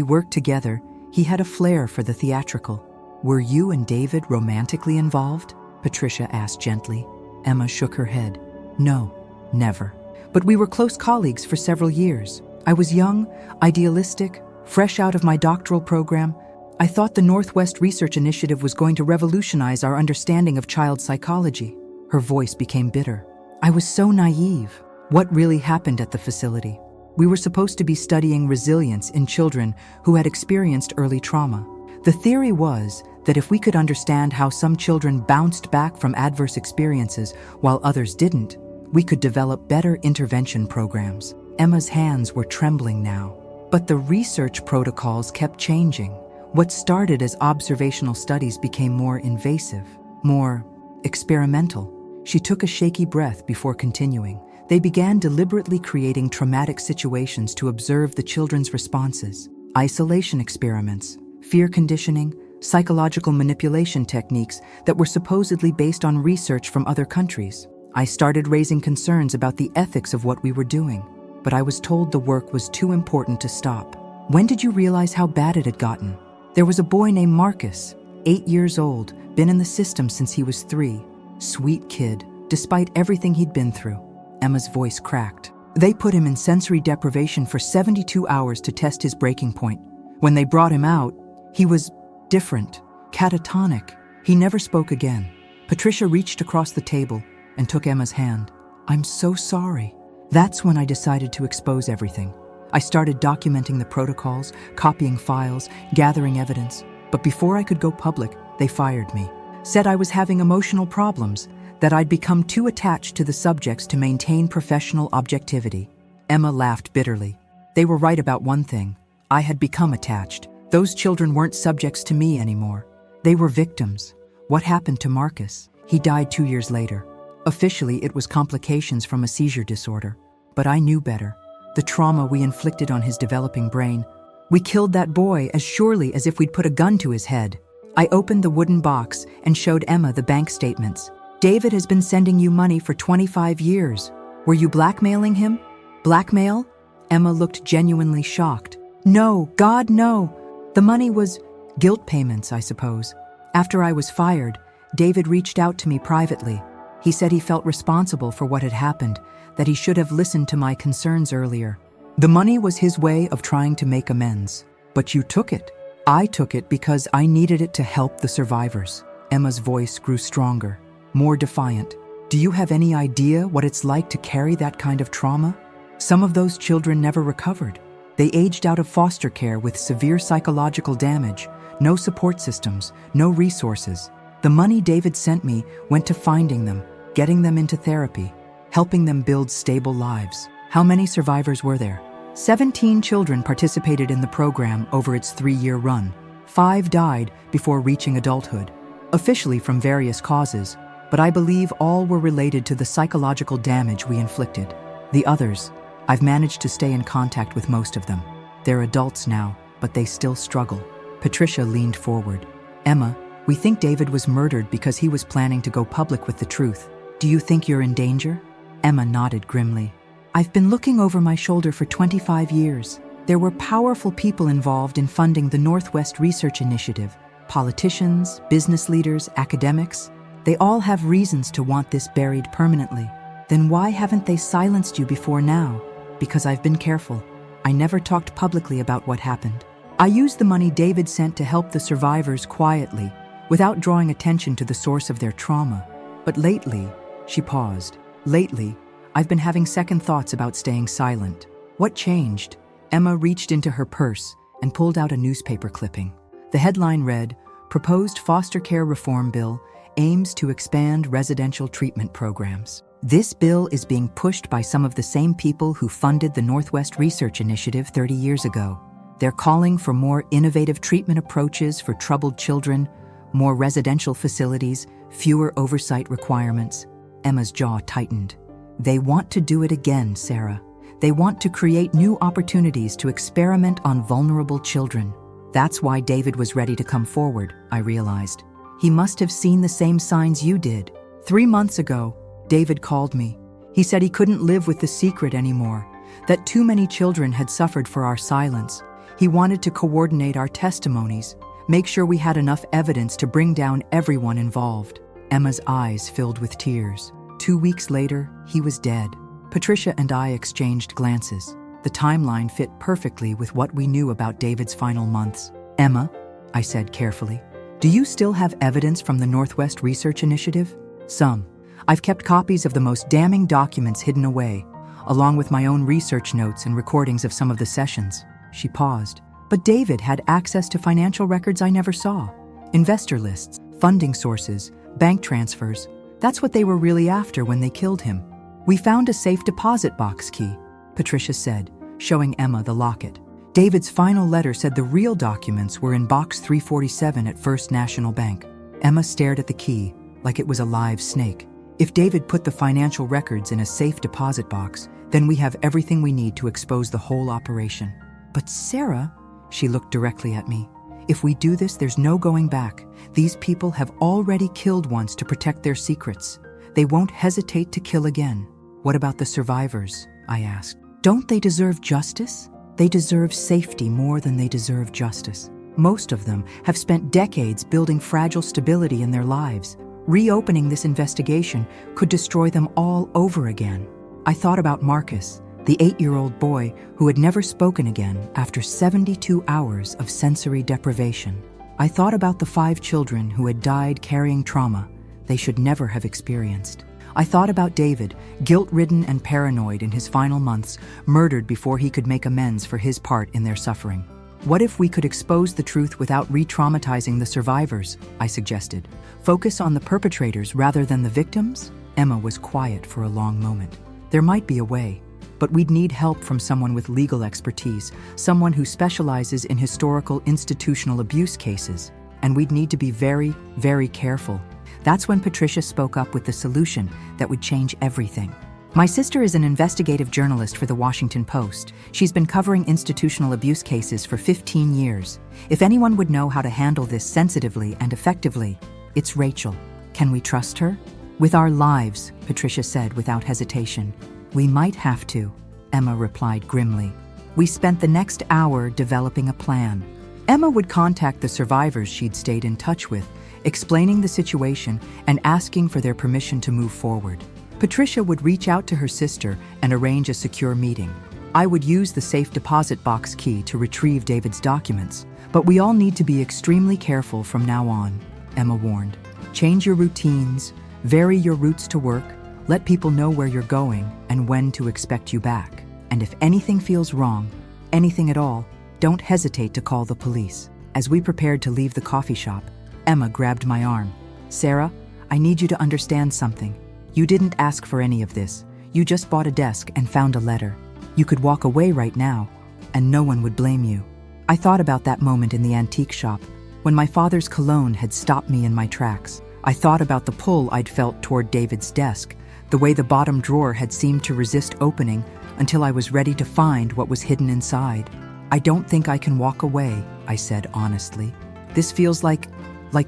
Speaker 1: worked together, he had a flair for the theatrical." "Were you and David romantically involved?" Patricia asked gently. Emma shook her head. "No, never. But we were close colleagues for several years. I was young, idealistic, fresh out of my doctoral program. I thought the Northwest Research Initiative was going to revolutionize our understanding of child psychology." Her voice became bitter. "I was so naive. What really happened at the facility? We were supposed to be studying resilience in children who had experienced early trauma. The theory was that if we could understand how some children bounced back from adverse experiences while others didn't, we could develop better intervention programs." Emma's hands were trembling now. But the research protocols kept changing. What started as observational studies became more invasive, more experimental. She took a shaky breath before continuing. "They began deliberately creating traumatic situations to observe the children's responses. Isolation experiments, fear conditioning, psychological manipulation techniques that were supposedly based on research from other countries. I started raising concerns about the ethics of what we were doing, but I was told the work was too important to stop. When did you realize how bad it had gotten? There was a boy named Marcus, 8 years old, been in the system since he was 3. Sweet kid, despite everything he'd been through. Emma's voice cracked. They put him in sensory deprivation for 72 hours to test his breaking point. When they brought him out, he was different, catatonic. He never spoke again. Patricia reached across the table and took Emma's hand. I'm so sorry. That's when I decided to expose everything. I started documenting the protocols, copying files, gathering evidence. But before I could go public, they fired me. Said I was having emotional problems, that I'd become too attached to the subjects to maintain professional objectivity. Emma laughed bitterly. They were right about one thing. I had become attached. Those children weren't subjects to me anymore. They were victims. What happened to Marcus? He died 2 years later. Officially, it was complications from a seizure disorder. But I knew better. The trauma we inflicted on his developing brain. We killed that boy as surely as if we'd put a gun to his head. I opened the wooden box and showed Emma the bank statements. David has been sending you money for 25 years. Were you blackmailing him? Blackmail? Emma looked genuinely shocked. No, God, no. The money was guilt payments, I suppose. After I was fired, David reached out to me privately. He said he felt responsible for what had happened, that he should have listened to my concerns earlier. The money was his way of trying to make amends. But you took it. I took it because I needed it to help the survivors. Emma's voice grew stronger, more defiant. Do you have any idea what it's like to carry that kind of trauma? Some of those children never recovered. They aged out of foster care with severe psychological damage, no support systems, no resources. The money David sent me went to finding them, getting them into therapy, helping them build stable lives. How many survivors were there? 17 children participated in the program over its 3-year run. 5 died before reaching adulthood, officially from various causes, but I believe all were related to the psychological damage we inflicted. The others, I've managed to stay in contact with most of them. They're adults now, but they still struggle. Patricia leaned forward. Emma, we think David was murdered because he was planning to go public with the truth. Do you think you're in danger? Emma nodded grimly. I've been looking over my shoulder for 25 years. There were powerful people involved in funding the Northwest Research Initiative. Politicians, business leaders, academics. They all have reasons to want this buried permanently. Then why haven't they silenced you before now? Because I've been careful. I never talked publicly about what happened. I used the money David sent to help the survivors quietly, without drawing attention to the source of their trauma. But lately, she paused. Lately, I've been having second thoughts about staying silent. What changed? Emma reached into her purse and pulled out a newspaper clipping. The headline read, Proposed Foster Care Reform Bill Aims to Expand Residential Treatment Programs. This bill is being pushed by some of the same people who funded the Northwest Research Initiative 30 years ago. They're calling for more innovative treatment approaches for troubled children, more residential facilities, fewer oversight requirements. Emma's jaw tightened. They want to do it again, Sarah. They want to create new opportunities to experiment on vulnerable children. That's why David was ready to come forward, I realized. He must have seen the same signs you did. 3 months ago, David called me. He said he couldn't live with the secret anymore, that too many children had suffered for our silence. He wanted to coordinate our testimonies, make sure we had enough evidence to bring down everyone involved. Emma's eyes filled with tears. 2 weeks later, he was dead. Patricia and I exchanged glances. The timeline fit perfectly with what we knew about David's final months. Emma, I said carefully, do you still have evidence from the Northwest Research Initiative? Some. I've kept copies of the most damning documents hidden away, along with my own research notes and recordings of some of the sessions. She paused. But David had access to financial records I never saw. Investor lists, funding sources, bank transfers. That's what they were really after when they killed him. We found a safe deposit box key, Patricia said, showing Emma the locket. David's final letter said the real documents were in box 347 at First National Bank. Emma stared at the key like it was a live snake. If David put the financial records in a safe deposit box, then we have everything we need to expose the whole operation. But Sarah, she looked directly at me. If we do this, there's no going back. These people have already killed once to protect their secrets. They won't hesitate to kill again. What about the survivors? I asked. Don't they deserve justice? They deserve safety more than they deserve justice. Most of them have spent decades building fragile stability in their lives. Reopening this investigation could destroy them all over again. I thought about Marcus, the 8-year-old boy who had never spoken again after 72 hours of sensory deprivation. I thought about the 5 children who had died carrying trauma they should never have experienced. I thought about David, guilt-ridden and paranoid in his final months, murdered before he could make amends for his part in their suffering. What if we could expose the truth without re-traumatizing the survivors? I suggested. Focus on the perpetrators rather than the victims? Emma was quiet for a long moment. There might be a way, but we'd need help from someone with legal expertise, someone who specializes in historical institutional abuse cases. And we'd need to be very, very careful. That's when Patricia spoke up with the solution that would change everything. My sister is an investigative journalist for the Washington Post. She's been covering institutional abuse cases for 15 years. If anyone would know how to handle this sensitively and effectively, it's Rachel. Can we trust her? With our lives, Patricia said without hesitation. We might have to, Emma replied grimly. We spent the next hour developing a plan. Emma would contact the survivors she'd stayed in touch with, explaining the situation and asking for their permission to move forward. Patricia would reach out to her sister and arrange a secure meeting. I would use the safe deposit box key to retrieve David's documents. But we all need to be extremely careful from now on, Emma warned. Change your routines, vary your routes to work, let people know where you're going and when to expect you back. And if anything feels wrong, anything at all, don't hesitate to call the police. As we prepared to leave the coffee shop, Emma grabbed my arm. Sarah, I need you to understand something. You didn't ask for any of this. You just bought a desk and found a letter. You could walk away right now, and no one would blame you. I thought about that moment in the antique shop, when my father's cologne had stopped me in my tracks. I thought about the pull I'd felt toward David's desk, the way the bottom drawer had seemed to resist opening until I was ready to find what was hidden inside. I don't think I can walk away, I said honestly. This feels like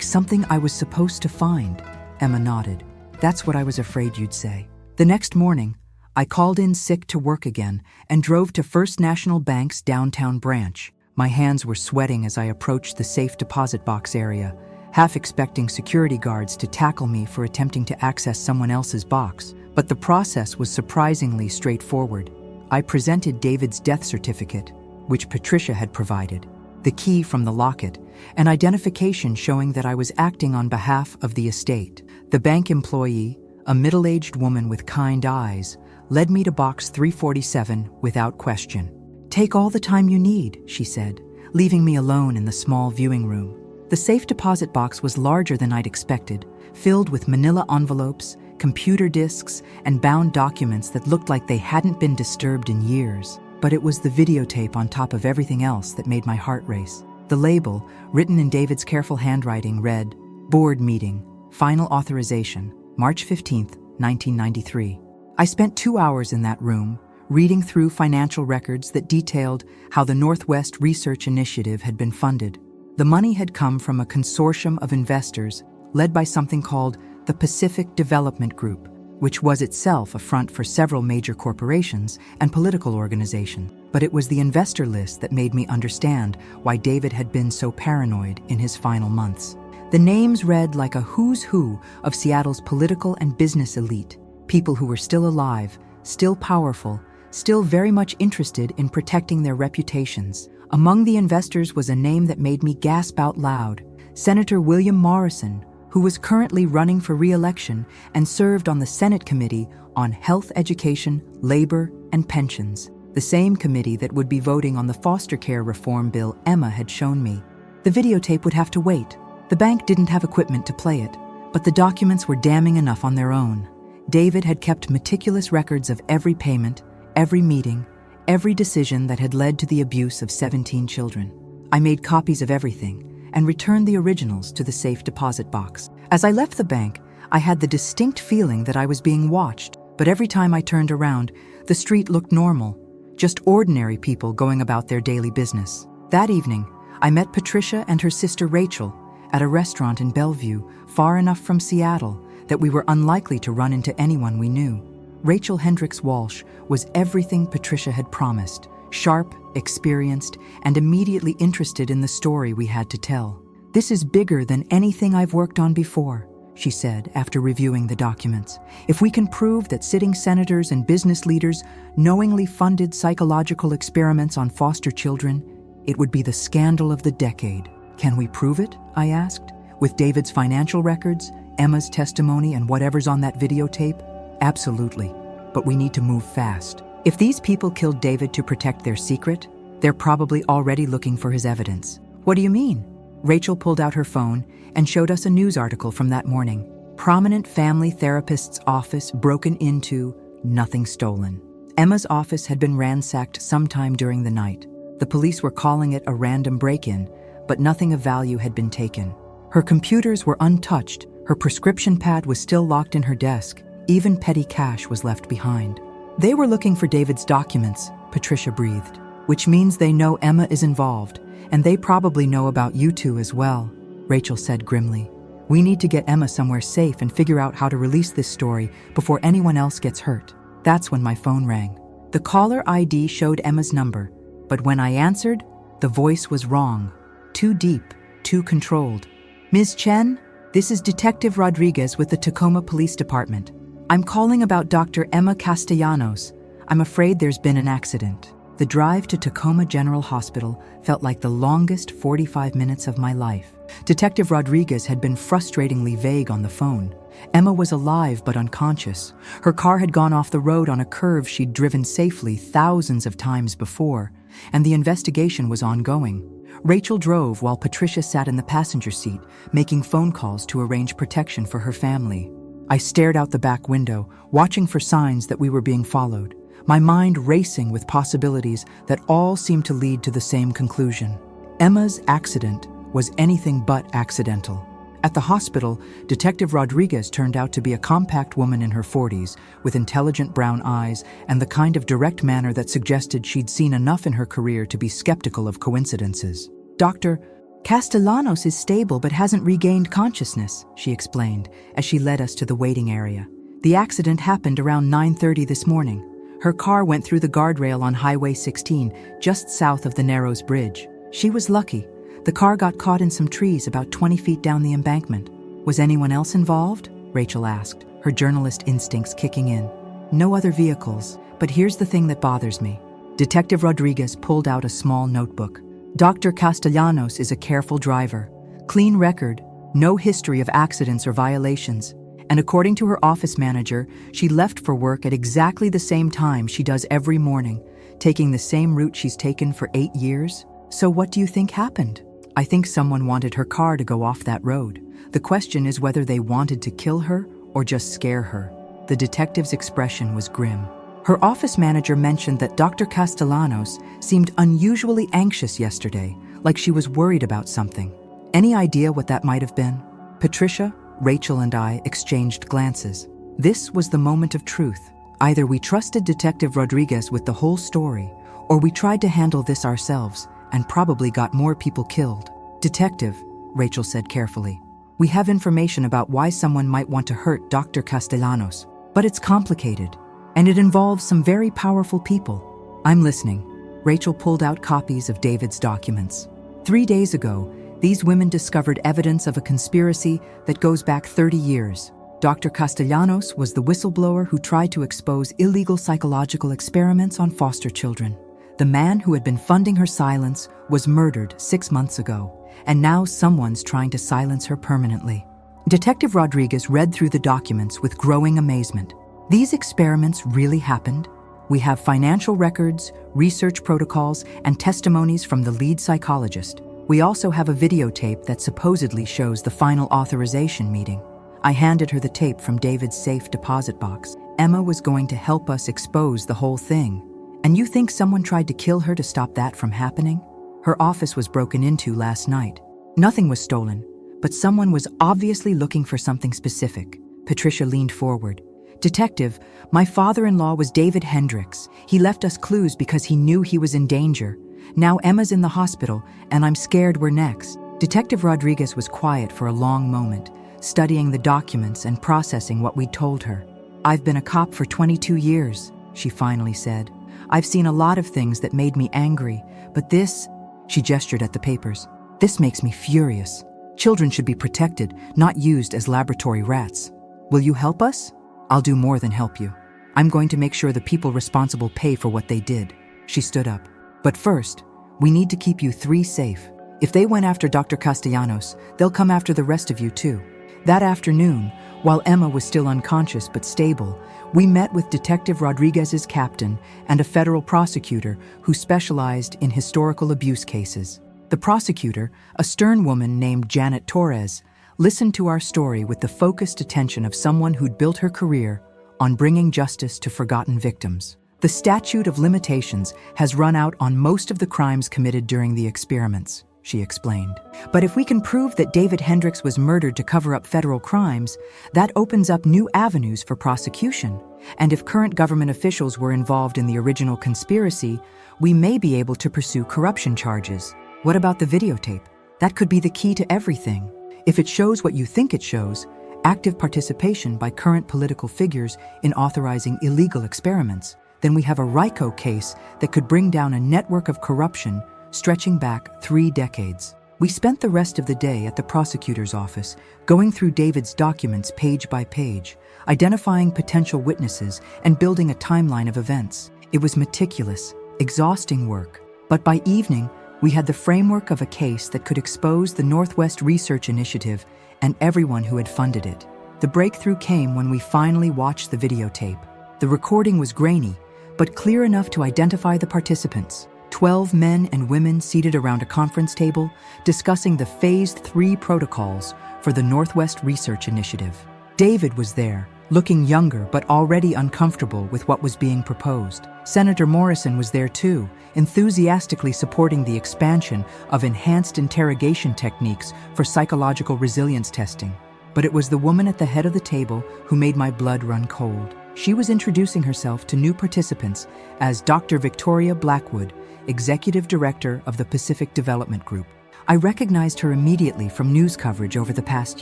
Speaker 1: something I was supposed to find. Emma nodded. That's what I was afraid you'd say. The next morning, I called in sick to work again and drove to First National Bank's downtown branch. My hands were sweating as I approached the safe deposit box area, half expecting security guards to tackle me for attempting to access someone else's box. But the process was surprisingly straightforward. I presented David's death certificate, which Patricia had provided, the key from the locket, and identification showing that I was acting on behalf of the estate. The bank employee, a middle-aged woman with kind eyes, led me to box 347 without question. Take all the time you need, she said, leaving me alone in the small viewing room. The safe deposit box was larger than I'd expected, filled with manila envelopes, computer disks, and bound documents that looked like they hadn't been disturbed in years. But it was the videotape on top of everything else that made my heart race. The label, written in David's careful handwriting, read, Board Meeting, Final Authorization, March 15, 1993. I spent 2 hours in that room, reading through financial records that detailed how the Northwest Research Initiative had been funded. The money had come from a consortium of investors led by something called the Pacific Development Group, which was itself a front for several major corporations and political organizations. But it was the investor list that made me understand why David had been so paranoid in his final months. The names read like a who's who of Seattle's political and business elite, people who were still alive, still powerful, still very much interested in protecting their reputations. Among the investors was a name that made me gasp out loud, Senator William Morrison, who was currently running for re-election and served on the Senate Committee on Health, Education, Labor, and Pensions, the same committee that would be voting on the foster care reform bill Emma had shown me. The videotape would have to wait. The bank didn't have equipment to play it, but the documents were damning enough on their own. David had kept meticulous records of every payment, every meeting, every decision that had led to the abuse of 17 children. I made copies of everything and returned the originals to the safe deposit box. As I left the bank, I had the distinct feeling that I was being watched, but every time I turned around, the street looked normal, just ordinary people going about their daily business. That evening, I met Patricia and her sister Rachel at a restaurant in Bellevue, far enough from Seattle that we were unlikely to run into anyone we knew. Rachel Hendricks Walsh was everything Patricia had promised. Sharp, experienced, and immediately interested in the story we had to tell. "This is bigger than anything I've worked on before," she said after reviewing the documents. "If we can prove that sitting senators and business leaders knowingly funded psychological experiments on foster children, it would be the scandal of the decade." "Can we prove it?" I asked. "With David's financial records, Emma's testimony, and whatever's on that videotape?" "Absolutely. But we need to move fast. If these people killed David to protect their secret, they're probably already looking for his evidence." "What do you mean?" Rachel pulled out her phone and showed us a news article from that morning. "Prominent family therapist's office broken into, nothing stolen." Emma's office had been ransacked sometime during the night. The police were calling it a random break-in, but nothing of value had been taken. Her computers were untouched, her prescription pad was still locked in her desk, even petty cash was left behind. "They were looking for David's documents," Patricia breathed, "which means they know Emma is involved, and they probably know about you two as well," Rachel said grimly. "We need to get Emma somewhere safe and figure out how to release this story before anyone else gets hurt." That's when my phone rang. The caller ID showed Emma's number, but when I answered, the voice was wrong. Too deep, too controlled. "Ms. Chen, this is Detective Rodriguez with the Tacoma Police Department. I'm calling about Dr. Emma Castellanos. I'm afraid there's been an accident." The drive to Tacoma General Hospital felt like the longest 45 minutes of my life. Detective Rodriguez had been frustratingly vague on the phone. Emma was alive but unconscious. Her car had gone off the road on a curve she'd driven safely thousands of times before, and the investigation was ongoing. Rachel drove while Patricia sat in the passenger seat, making phone calls to arrange protection for her family. I stared out the back window, watching for signs that we were being followed, my mind racing with possibilities that all seemed to lead to the same conclusion. Emma's accident was anything but accidental. At the hospital, Detective Rodriguez turned out to be a compact woman in her 40s, with intelligent brown eyes and the kind of direct manner that suggested she'd seen enough in her career to be skeptical of coincidences. "Dr. Castellanos is stable but hasn't regained consciousness," she explained as she led us to the waiting area. "The accident happened around 9:30 this morning. Her car went through the guardrail on Highway 16, just south of the Narrows Bridge. She was lucky. The car got caught in some trees about 20 feet down the embankment." "Was anyone else involved?" Rachel asked, her journalist instincts kicking in. "No other vehicles, but here's the thing that bothers me." Detective Rodriguez pulled out a small notebook. "Dr. Castellanos is a careful driver. Clean record, no history of accidents or violations. And according to her office manager, she left for work at exactly the same time she does every morning, taking the same route she's taken for 8 years. So what do you think happened?" "I think someone wanted her car to go off that road. The question is whether they wanted to kill her or just scare her." The detective's expression was grim. Her office manager mentioned that Dr. Castellanos seemed unusually anxious yesterday, like she was worried about something. "Any idea what that might have been?" Patricia, Rachel, and I exchanged glances. This was the moment of truth. Either we trusted Detective Rodriguez with the whole story, or we tried to handle this ourselves and probably got more people killed. "Detective," Rachel said carefully, "we have information about why someone might want to hurt Dr. Castellanos, but it's complicated, and it involves some very powerful people." "I'm listening." Rachel pulled out copies of David's documents. 3 days ago, these women discovered evidence of a conspiracy that goes back 30 years. Dr. Castellanos was the whistleblower who tried to expose illegal psychological experiments on foster children. The man who had been funding her silence was murdered 6 months ago, and now someone's trying to silence her permanently. Detective Rodriguez read through the documents with growing amazement. "These experiments really happened? We have financial records, research protocols, and testimonies from the lead psychologist. We also have a videotape that supposedly shows the final authorization meeting." I handed her the tape from David's safe deposit box. "Emma was going to help us expose the whole thing. And you think someone tried to kill her to stop that from happening? Her office was broken into last night. Nothing was stolen, but someone was obviously looking for something specific." Patricia leaned forward. "Detective, my father-in-law was David Hendricks. He left us clues because he knew he was in danger. Now Emma's in the hospital, and I'm scared we're next." Detective Rodriguez was quiet for a long moment, studying the documents and processing what we'd told her. "I've been a cop for 22 years, she finally said. I've seen a lot of things that made me angry, but this, she gestured at the papers, this makes me furious. Children should be protected, not used as laboratory rats. Will you help us? I'll do more than help you. I'm going to make sure the people responsible pay for what they did. She stood up. But first, we need to keep you three safe. If they went after Dr. Castellanos, they'll come after the rest of you too. That afternoon, while Emma was still unconscious but stable, we met with Detective Rodriguez's captain and a federal prosecutor who specialized in historical abuse cases. The prosecutor, a stern woman named Janet Torres, listened to our story with the focused attention of someone who'd built her career on bringing justice to forgotten victims. The statute of limitations has run out on most of the crimes committed during the experiments, she explained. But if we can prove that David Hendricks was murdered to cover up federal crimes, that opens up new avenues for prosecution. And if current government officials were involved in the original conspiracy, we may be able to pursue corruption charges. What about the videotape? That could be the key to everything. If it shows what you think it shows, active participation by current political figures in authorizing illegal experiments, then we have a RICO case that could bring down a network of corruption stretching back 3 decades. We spent the rest of the day at the prosecutor's office, going through David's documents page by page, identifying potential witnesses and building a timeline of events. It was meticulous, exhausting work. But by evening, we had the framework of a case that could expose the Northwest Research Initiative and everyone who had funded it. The breakthrough came when we finally watched the videotape. The recording was grainy, but clear enough to identify the participants. 12 men and women seated around a conference table discussing the Phase 3 protocols for the Northwest Research Initiative. David was there, looking younger but already uncomfortable with what was being proposed. Senator Morrison was there too, enthusiastically supporting the expansion of enhanced interrogation techniques for psychological resilience testing. But it was the woman at the head of the table who made my blood run cold. She was introducing herself to new participants as Dr. Victoria Blackwood, Executive Director of the Pacific Development Group. I recognized her immediately from news coverage over the past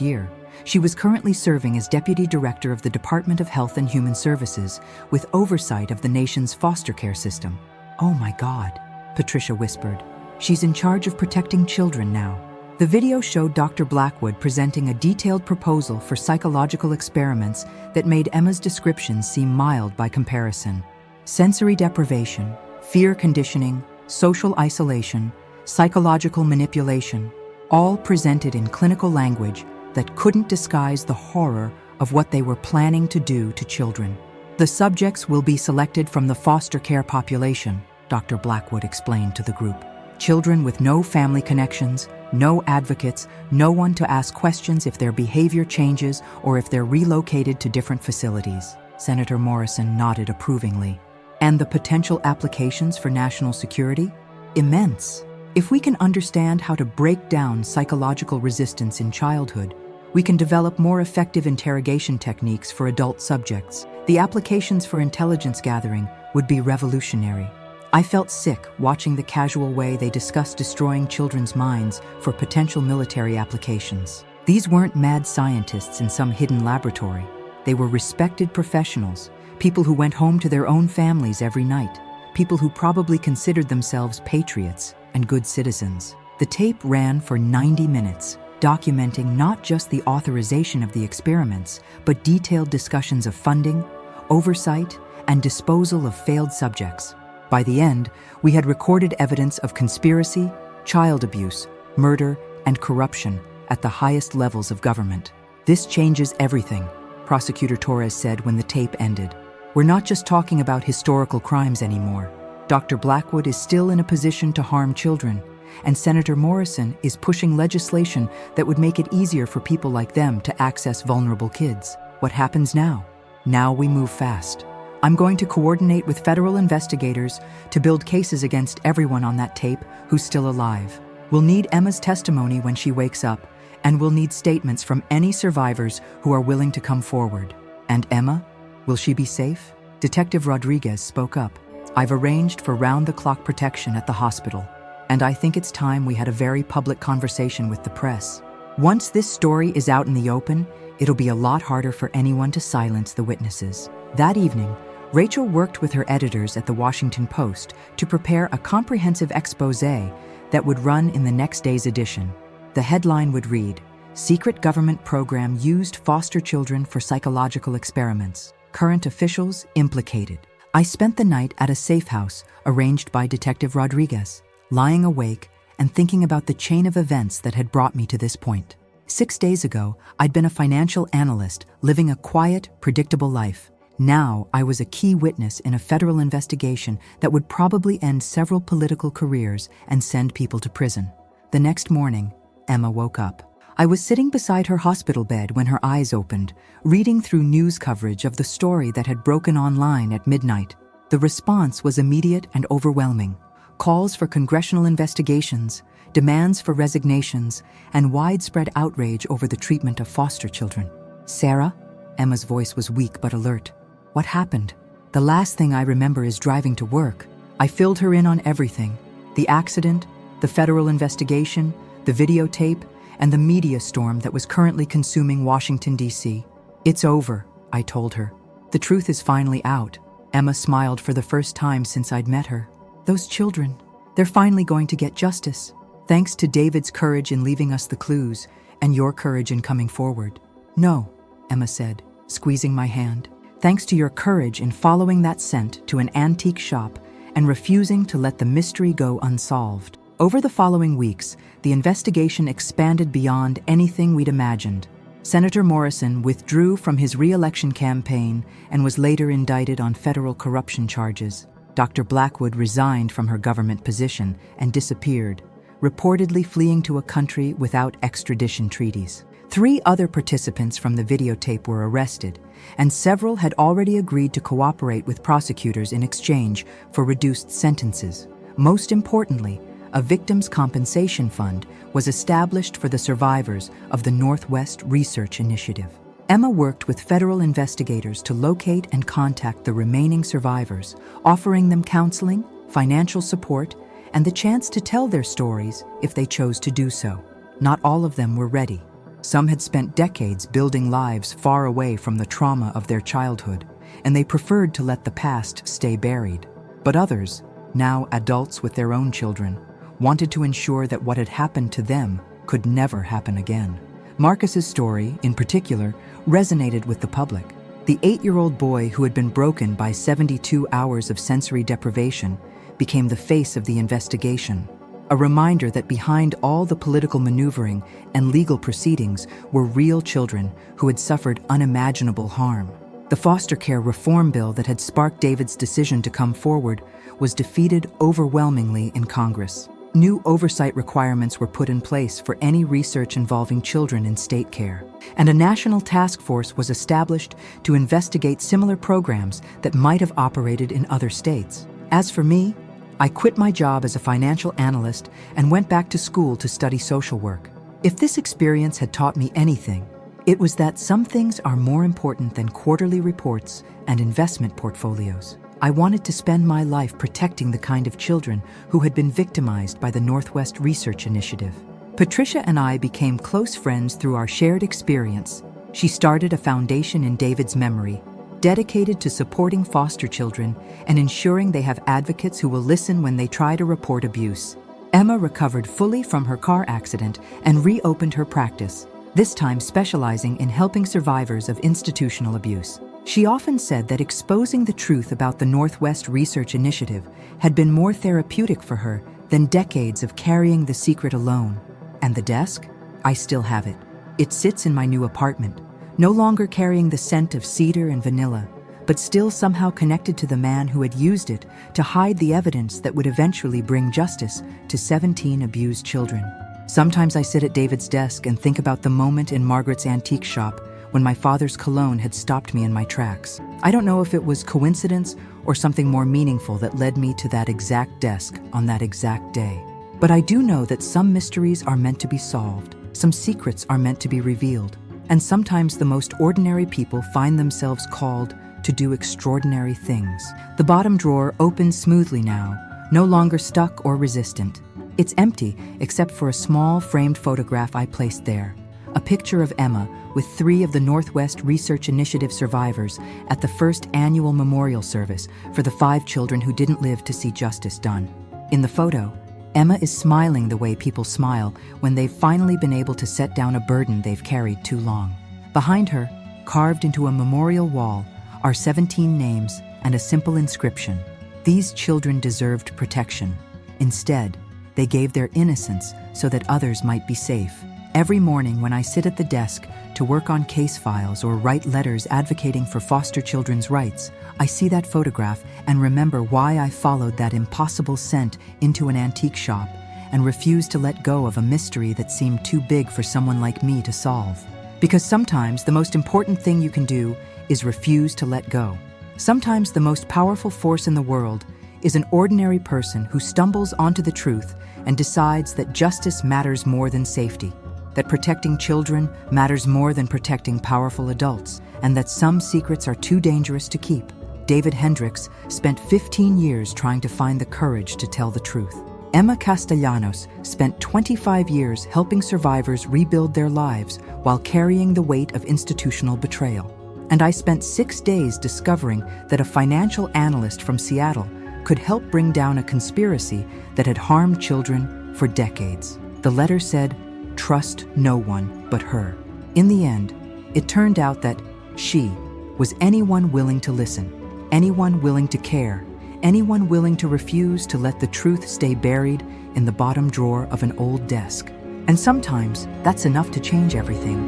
Speaker 1: year. She was currently serving as Deputy Director of the Department of Health and Human Services, with oversight of the nation's foster care system. "Oh my God," Patricia whispered. "She's in charge of protecting children now." The video showed Dr. Blackwood presenting a detailed proposal for psychological experiments that made Emma's descriptions seem mild by comparison. Sensory deprivation, fear conditioning, social isolation, psychological manipulation, all presented in clinical language that couldn't disguise the horror of what they were planning to do to children. "The subjects will be selected from the foster care population," Dr. Blackwood explained to the group. "Children with no family connections, no advocates, no one to ask questions if their behavior changes or if they're relocated to different facilities." Senator Morrison nodded approvingly. "And the potential applications for national security? Immense. If we can understand how to break down psychological resistance in childhood, we can develop more effective interrogation techniques for adult subjects. The applications for intelligence gathering would be revolutionary." I felt sick watching the casual way they discussed destroying children's minds for potential military applications. These weren't mad scientists in some hidden laboratory. They were respected professionals, people who went home to their own families every night, people who probably considered themselves patriots and good citizens. The tape ran for 90 minutes, documenting not just the authorization of the experiments, but detailed discussions of funding, oversight, and disposal of failed subjects. By the end, we had recorded evidence of conspiracy, child abuse, murder, and corruption at the highest levels of government. "This changes everything," Prosecutor Torres said when the tape ended. "We're not just talking about historical crimes anymore. Dr. Blackwood is still in a position to harm children, and Senator Morrison is pushing legislation that would make it easier for people like them to access vulnerable kids. What happens now? Now we move fast. I'm going to coordinate with federal investigators to build cases against everyone on that tape who's still alive. We'll need Emma's testimony when she wakes up, and we'll need statements from any survivors who are willing to come forward. And Emma? Will she be safe?" Detective Rodriguez spoke up. "I've arranged for round-the-clock protection at the hospital, and I think it's time we had a very public conversation with the press. Once this story is out in the open, it'll be a lot harder for anyone to silence the witnesses." That evening, Rachel worked with her editors at the Washington Post to prepare a comprehensive expose that would run in the next day's edition. The headline would read, "Secret Government Program Used Foster Children for Psychological Experiments. Current Officials Implicated." I spent the night at a safe house arranged by Detective Rodriguez, lying awake and thinking about the chain of events that had brought me to this point. 6 days ago, I'd been a financial analyst living a quiet, predictable life. Now, I was a key witness in a federal investigation that would probably end several political careers and send people to prison. The next morning, Emma woke up. I was sitting beside her hospital bed when her eyes opened, reading through news coverage of the story that had broken online at midnight. The response was immediate and overwhelming. Calls for congressional investigations, demands for resignations, and widespread outrage over the treatment of foster children. "Sarah?" Emma's voice was weak but alert. "What happened?" "The last thing I remember is driving to work." I filled her in on everything: the accident, the federal investigation, the videotape, and the media storm that was currently consuming Washington, D.C. "It's over," I told her. "The truth is finally out." Emma smiled for the first time since I'd met her. "Those children, they're finally going to get justice. Thanks to David's courage in leaving us the clues, and your courage in coming forward." "No," Emma said, squeezing my hand. "Thanks to your courage in following that scent to an antique shop and refusing to let the mystery go unsolved." Over the following weeks, the investigation expanded beyond anything we'd imagined. Senator Morrison withdrew from his re-election campaign and was later indicted on federal corruption charges. Dr. Blackwood resigned from her government position and disappeared, reportedly fleeing to a country without extradition treaties. 3 other participants from the videotape were arrested, and several had already agreed to cooperate with prosecutors in exchange for reduced sentences. Most importantly, a victims' compensation fund was established for the survivors of the Northwest Research Initiative. Emma worked with federal investigators to locate and contact the remaining survivors, offering them counseling, financial support, and the chance to tell their stories if they chose to do so. Not all of them were ready. Some had spent decades building lives far away from the trauma of their childhood, and they preferred to let the past stay buried. But others, now adults with their own children, wanted to ensure that what had happened to them could never happen again. Marcus's story, in particular, resonated with the public. The 8-year-old boy who had been broken by 72 hours of sensory deprivation became the face of the investigation, a reminder that behind all the political maneuvering and legal proceedings were real children who had suffered unimaginable harm. The foster care reform bill that had sparked David's decision to come forward was defeated overwhelmingly in Congress. New oversight requirements were put in place for any research involving children in state care, and a national task force was established to investigate similar programs that might have operated in other states. As for me, I quit my job as a financial analyst and went back to school to study social work. If this experience had taught me anything, it was that some things are more important than quarterly reports and investment portfolios. I wanted to spend my life protecting the kind of children who had been victimized by the Northwest Research Initiative. Patricia and I became close friends through our shared experience. She started a foundation in David's memory, dedicated to supporting foster children and ensuring they have advocates who will listen when they try to report abuse. Emma recovered fully from her car accident and reopened her practice, this time specializing in helping survivors of institutional abuse. She often said that exposing the truth about the Northwest Research Initiative had been more therapeutic for her than decades of carrying the secret alone. And the desk? I still have it. It sits in my new apartment, no longer carrying the scent of cedar and vanilla, but still somehow connected to the man who had used it to hide the evidence that would eventually bring justice to 17 abused children. Sometimes I sit at David's desk and think about the moment in Margaret's antique shop when my father's cologne had stopped me in my tracks. I don't know if it was coincidence or something more meaningful that led me to that exact desk on that exact day. But I do know that some mysteries are meant to be solved, some secrets are meant to be revealed, and sometimes the most ordinary people find themselves called to do extraordinary things. The bottom drawer opens smoothly now, no longer stuck or resistant. It's empty except for a small framed photograph I placed there, a picture of Emma with 3 of the Northwest Research Initiative survivors at the first annual memorial service for the 5 children who didn't live to see justice done. In the photo, Emma is smiling the way people smile when they've finally been able to set down a burden they've carried too long. Behind her, carved into a memorial wall, are 17 names and a simple inscription. These children deserved protection. Instead, they gave their innocence so that others might be safe. Every morning when I sit at the desk to work on case files or write letters advocating for foster children's rights, I see that photograph and remember why I followed that impossible scent into an antique shop and refused to let go of a mystery that seemed too big for someone like me to solve. Because sometimes the most important thing you can do is refuse to let go. Sometimes the most powerful force in the world is an ordinary person who stumbles onto the truth and decides that justice matters more than safety, that protecting children matters more than protecting powerful adults, and that some secrets are too dangerous to keep. David Hendricks spent 15 years trying to find the courage to tell the truth. Emma Castellanos spent 25 years helping survivors rebuild their lives while carrying the weight of institutional betrayal. And I spent 6 days discovering that a financial analyst from Seattle could help bring down a conspiracy that had harmed children for decades. The letter said, "Trust no one but her." In the end, it turned out that she was anyone willing to listen, anyone willing to care, anyone willing to refuse to let the truth stay buried in the bottom drawer of an old desk. And sometimes that's enough to change everything.